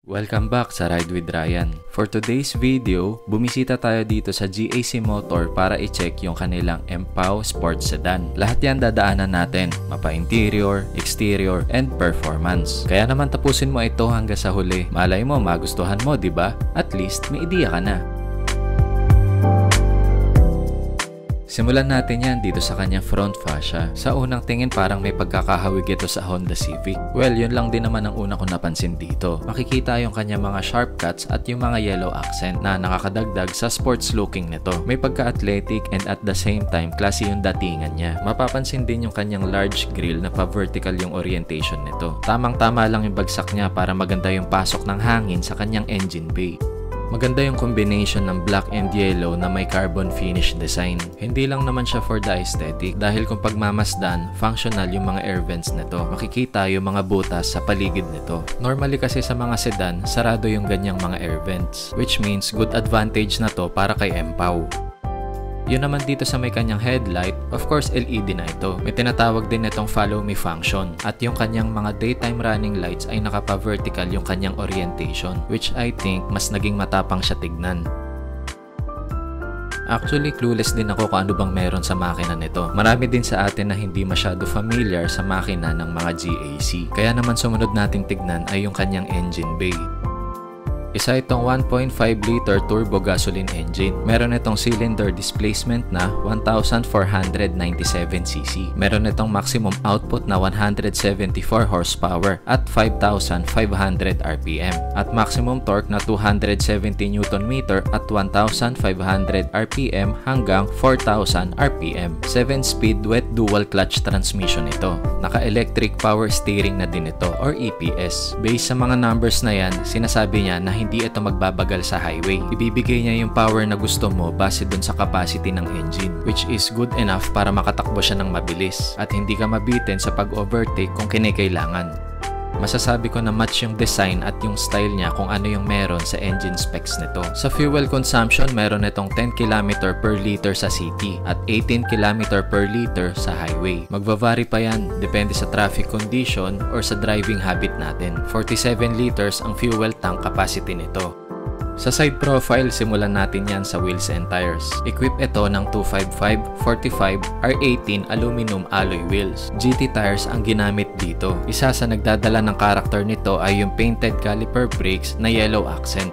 Welcome back sa Ride with Ryan. For today's video, bumisita tayo dito sa GAC Motor para i-check yung kanilang MPAW Sports Sedan. Lahat yan dadaanan natin, mapa interior, exterior, and performance. Kaya naman tapusin mo ito hanggang sa huli. Malay mo magustuhan mo, di ba? At least may ideya ka na. Simulan natin yan dito sa kanyang front fascia. Sa unang tingin parang may pagkakahawig ito sa Honda Civic. Well, yun lang din naman ang una kong napansin dito. Makikita yung kanyang mga sharp cuts at yung mga yellow accent na nakakadagdag sa sports looking nito. May pagka-athletic and at the same time classy yung datingan niya. Mapapansin din yung kanyang large grille na pa-vertical yung orientation nito. Tamang-tama lang yung bagsak niya para maganda yung pasok ng hangin sa kanyang engine bay. Maganda yung combination ng black and yellow na may carbon finish design. Hindi lang naman siya for the aesthetic dahil kung pagmamasdan, functional yung mga air vents nito. Makikita yung mga butas sa paligid nito. Normally kasi sa mga sedan, sarado yung ganyang mga air vents, which means good advantage na to para kay MPAW. Yun naman dito sa may kanyang headlight, of course LED na ito. May tinatawag din itong follow me function at yung kanyang mga daytime running lights ay nakapa-vertical yung kanyang orientation, which I think mas naging matapang siya tignan. Actually, clueless din ako kung ano bang meron sa makina nito. Marami din sa atin na hindi masyado familiar sa makina ng mga GAC. Kaya naman sumunod nating tignan ay yung kanyang engine bay. Isa itong 1.5 liter turbo gasoline engine. Meron itong cylinder displacement na 1,497cc. Meron itong maximum output na 174 horsepower at 5,500 RPM. At maximum torque na 270 Nm at 1,500 RPM hanggang 4,000 RPM. 7-speed wet dual clutch transmission ito. Naka-electric power steering na din ito or EPS. Based sa mga numbers na yan, sinasabi niya na hindi ito magbabagal sa highway. Ibibigay niya yung power na gusto mo base dun sa capacity ng engine, which is good enough para makatakbo siya ng mabilis at hindi ka mabitin sa pag-overtake kung kinakailangan. Masasabi ko na match yung design at yung style niya kung ano yung meron sa engine specs nito. Sa fuel consumption, meron itong 10 km per liter sa city at 18 km per liter sa highway. Magva-vary pa yan, depende sa traffic condition or sa driving habit natin. 47 liters ang fuel tank capacity nito. Sa side profile, simulan natin yan sa wheels and tires. Equip ito ng 255, 45, R18 aluminum alloy wheels. GT tires ang ginamit dito. Isa sa nagdadala ng karakter nito ay yung painted caliper brakes na yellow accent.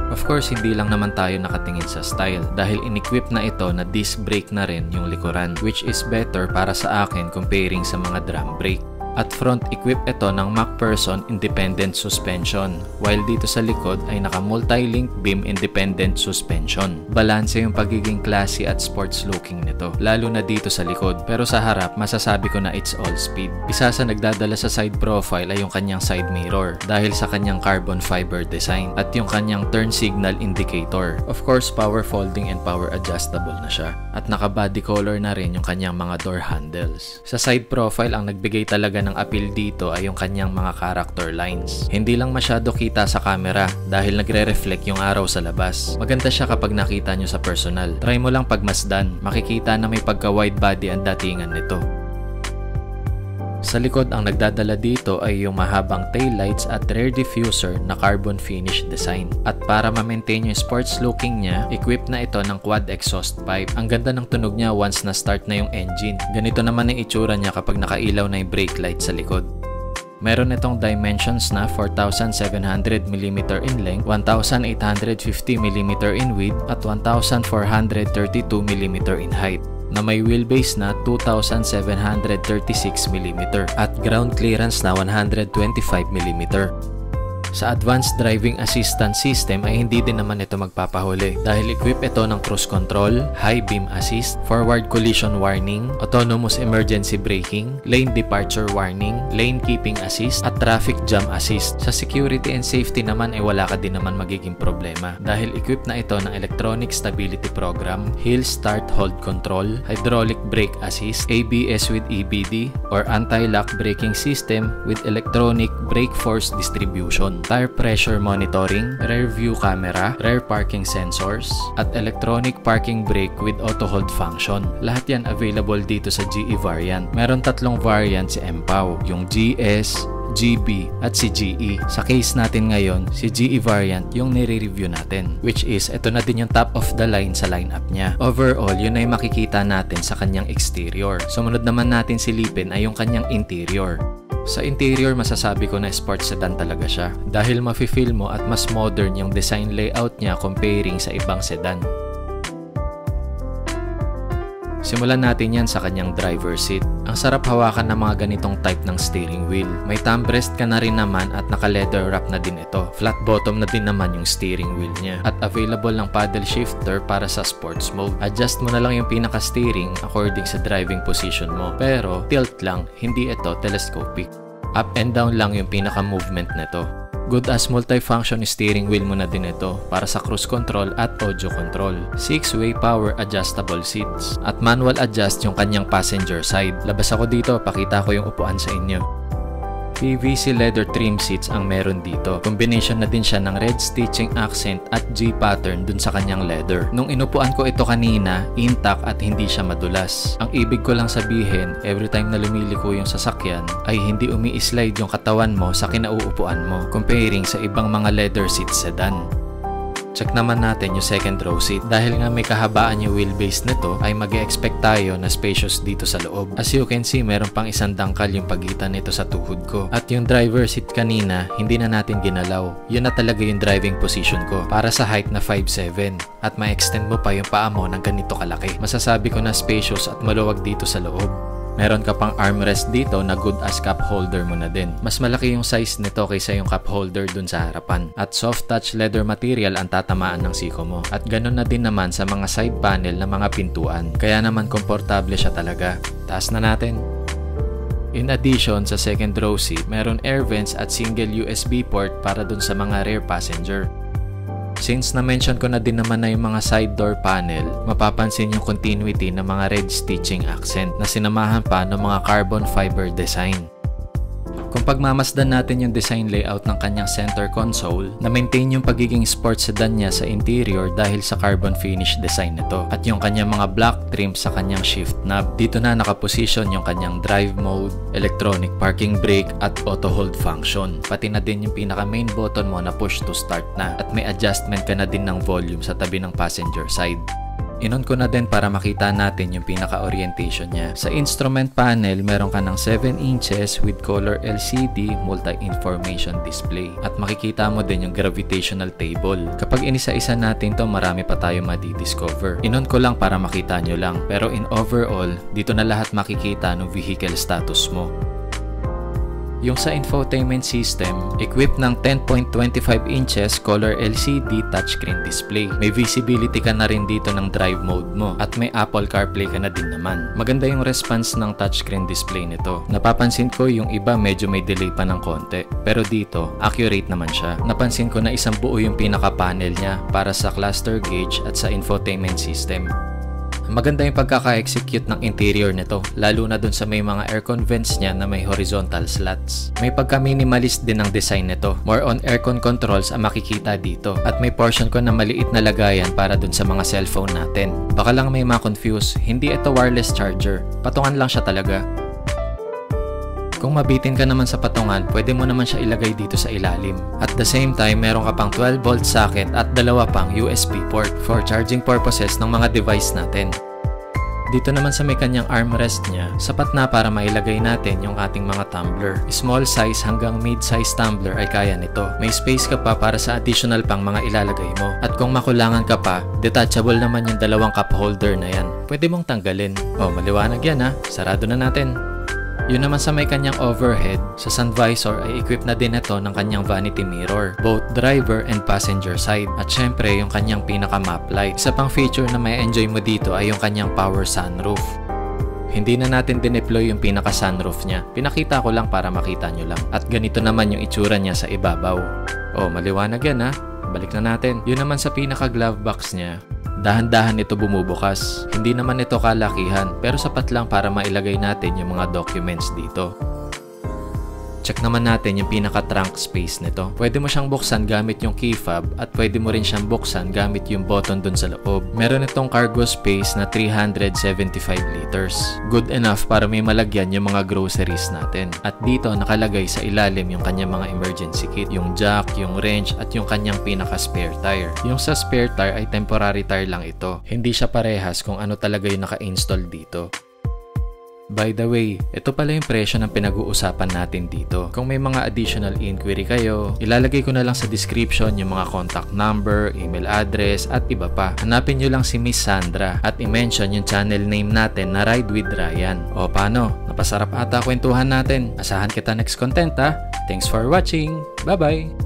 Of course, hindi lang naman tayo nakatingin sa style dahil in-equip na ito na disc brake na rin yung likuran, which is better para sa akin comparing sa mga drum brake. At front equip ito ng MacPherson independent suspension, while dito sa likod ay naka multi-link beam independent suspension. Balanse yung pagiging classy at sports looking nito, lalo na dito sa likod, pero sa harap masasabi ko na it's all speed. Isa sa nagdadala sa side profile ay yung kanyang side mirror dahil sa kanyang carbon fiber design at yung kanyang turn signal indicator. Of course, power folding and power adjustable na siya at naka body color na rin yung kanyang mga door handles. Sa side profile ang nagbigay talaga ng appeal dito ay yung kanyang mga character lines. Hindi lang masyado kita sa camera dahil nagre-reflect yung araw sa labas. Maganda siya kapag nakita nyo sa personal. Try mo lang pagmasdan, makikita na may pagka-wide body ang datingan nito. Sa likod ang nagdadala dito ay yung mahabang taillights at rear diffuser na carbon finish design. At para ma-maintain yung sports looking niya, equipped na ito ng quad exhaust pipe. Ang ganda ng tunog niya once na start na yung engine. Ganito naman ang itsura niya kapag nakailaw na yung brake light sa likod. Meron itong dimensions na 4,700mm in length, 1,850mm in width at 1,432mm in height, na may wheelbase na 2,736mm at ground clearance na 125mm. Sa advanced driving assistance system ay hindi din naman ito magpapahuli dahil equip ito ng cruise control, high beam assist, forward collision warning, autonomous emergency braking, lane departure warning, lane keeping assist at traffic jam assist. Sa security and safety naman ay wala ka din naman magiging problema dahil equip na ito ng electronic stability program, hill start hold control, hydraulic brake assist, ABS with EBD or anti-lock braking system with electronic brake force distribution, tire pressure monitoring, rear view camera, rear parking sensors, at electronic parking brake with auto hold function. Lahat yan available dito sa GE variant. Meron tatlong variant si MPAW, yung GS, GB, at si GE. Sa case natin ngayon, si GE variant yung nire-review natin, which is ito na din yung top of the line sa lineup niya. Overall, yun ay makikita natin sa kanyang exterior. Sumunod naman natin silipin ay yung kanyang interior. Sa interior, masasabi ko na sports sedan talaga siya dahil mafe-feel mo at mas modern yung design layout niya comparing sa ibang sedan. Simulan natin yan sa kanyang driver seat. Ang sarap hawakan ng mga ganitong type ng steering wheel. May thumb rest ka na rin naman at naka-leather wrap na din ito. Flat bottom na din naman yung steering wheel niya. At available ng paddle shifter para sa sports mode. Adjust mo na lang yung pinaka-steering according sa driving position mo. Pero tilt lang, hindi ito telescopic. Up and down lang yung pinaka-movement nito. Good as multi-function steering wheel mo na din ito para sa cruise control at audio control. 6-way power adjustable seats. At manual adjust yung kanyang passenger side. Labas ako dito, pakita ko yung upuan sa inyo. PVC leather trim seats ang meron dito. Combination na din siya ng red stitching accent at G pattern dun sa kanyang leather. Nung inupuan ko ito kanina, intact at hindi siya madulas. Ang ibig ko lang sabihin, every time na lumiliko yung sasakyan, ay hindi umi-slide yung katawan mo sa kinauupuan mo, comparing sa ibang mga leather seats sedan. Check naman natin yung second row seat. Dahil nga may kahabaan yung wheelbase nito, ay mag-expect tayo na spacious dito sa loob. As you can see, meron pang isang dangkal yung pagitan nito sa tuhod ko. At yung driver seat kanina, hindi na natin ginalaw. Yun na talaga yung driving position ko. Para sa height na 5'7". At ma-extend mo pa yung paa mo ng ganito kalaki. Masasabi ko na spacious at maluwag dito sa loob. Meron ka pang armrest dito na good as cup holder mo na din. Mas malaki yung size nito kaysa yung cup holder dun sa harapan. At soft touch leather material ang tatamaan ng siko mo. At ganun na din naman sa mga side panel na mga pintuan. Kaya naman komportable siya talaga. Taas na natin. In addition, sa second row seat, meron air vents at single USB port para dun sa mga rear passenger. Since na-mention ko na din naman na yung mga side door panel, mapapansin yung continuity ng mga red stitching accent na sinamahan pa ng mga carbon fiber design. Kung pagmamasdan natin yung design layout ng kanyang center console, na-maintain yung pagiging sports sedan niya sa interior dahil sa carbon finish design nito at yung kanyang mga black trim sa kanyang shift knob. Dito na nakaposition yung kanyang drive mode, electronic parking brake at auto hold function. Pati na din yung pinaka main button mo na push to start na at may adjustment ka na din ng volume sa tabi ng passenger side. Inon ko na din para makita natin yung pinaka-orientation niya. Sa instrument panel, meron ka ng 7 inches with color LCD multi-information display. At makikita mo din yung gravitational table. Kapag inisa-isa natin to, marami pa tayo madi-discover. Inon ko lang para makita nyo lang. Pero in overall, dito na lahat makikita ng vehicle status mo. Yung sa infotainment system, equipped ng 10.25 inches color LCD touchscreen display. May visibility ka na rin dito ng drive mode mo at may Apple CarPlay ka na din naman. Maganda yung response ng touchscreen display nito. Napapansin ko yung iba medyo may delay pa ng konti, pero dito accurate naman siya. Napansin ko na isang buo yung pinaka-panel niya para sa cluster gauge at sa infotainment system. Maganda yung pagkaka-execute ng interior nito, lalo na dun sa may mga aircon vents niya na may horizontal slots. May pagka-minimalist din ng design nito. More on aircon controls ang makikita dito. At may portion ko na maliit na lagayan para dun sa mga cellphone natin. Baka lang may ma-confuse, hindi ito wireless charger. Patungan lang siya talaga. Kung mabitin ka naman sa patungan, pwede mo naman siya ilagay dito sa ilalim. At the same time, meron ka pang 12-volt socket at dalawa pang USB port for charging purposes ng mga device natin. Dito naman sa may kanyang armrest niya, sapat na para mailagay natin yung ating mga tumbler. Small size hanggang mid-size tumbler ay kaya nito. May space ka pa para sa additional pang mga ilalagay mo. At kung makulangan ka pa, detachable naman yung dalawang cup holder na yan. Pwede mong tanggalin. Oh, maliwanag yan ha. Sarado na natin. Yun naman sa may kanyang overhead, sa sun visor ay equip na din ito ng kanyang vanity mirror, both driver and passenger side. At syempre yung kanyang pinaka map light. Isa pang feature na may enjoy mo dito ay yung kanyang power sunroof. Hindi na natin dineploy yung pinaka sunroof niya. Pinakita ko lang para makita nyo lang. At ganito naman yung itsura niya sa ibabaw. Oh, maliwanag yan ha. Balik na natin. Yun naman sa pinaka glove box niya. Dahan-dahan ito bumubukas. Hindi naman ito kalakihan pero sapat lang para mailagay natin yung mga documents dito. Check naman natin yung pinaka-trunk space nito. Pwede mo siyang buksan gamit yung key fob at pwede mo rin siyang buksan gamit yung button dun sa loob. Meron itong cargo space na 375 liters. Good enough para may malagyan yung mga groceries natin. At dito nakalagay sa ilalim yung kanyang mga emergency kit, yung jack, yung wrench at yung kanyang pinaka-spare tire. Yung sa spare tire ay temporary tire lang ito. Hindi siya parehas kung ano talaga yung naka-install dito. By the way, ito pala yung presyo ng pinag-uusapan natin dito. Kung may mga additional inquiry kayo, ilalagay ko na lang sa description yung mga contact number, email address, at iba pa. Hanapin nyo lang si Miss Sandra at i-mention yung channel name natin na Ride with Ryan. O paano? Napasarap ata kwentuhan natin. Asahan kita next content ha. Thanks for watching. Bye-bye!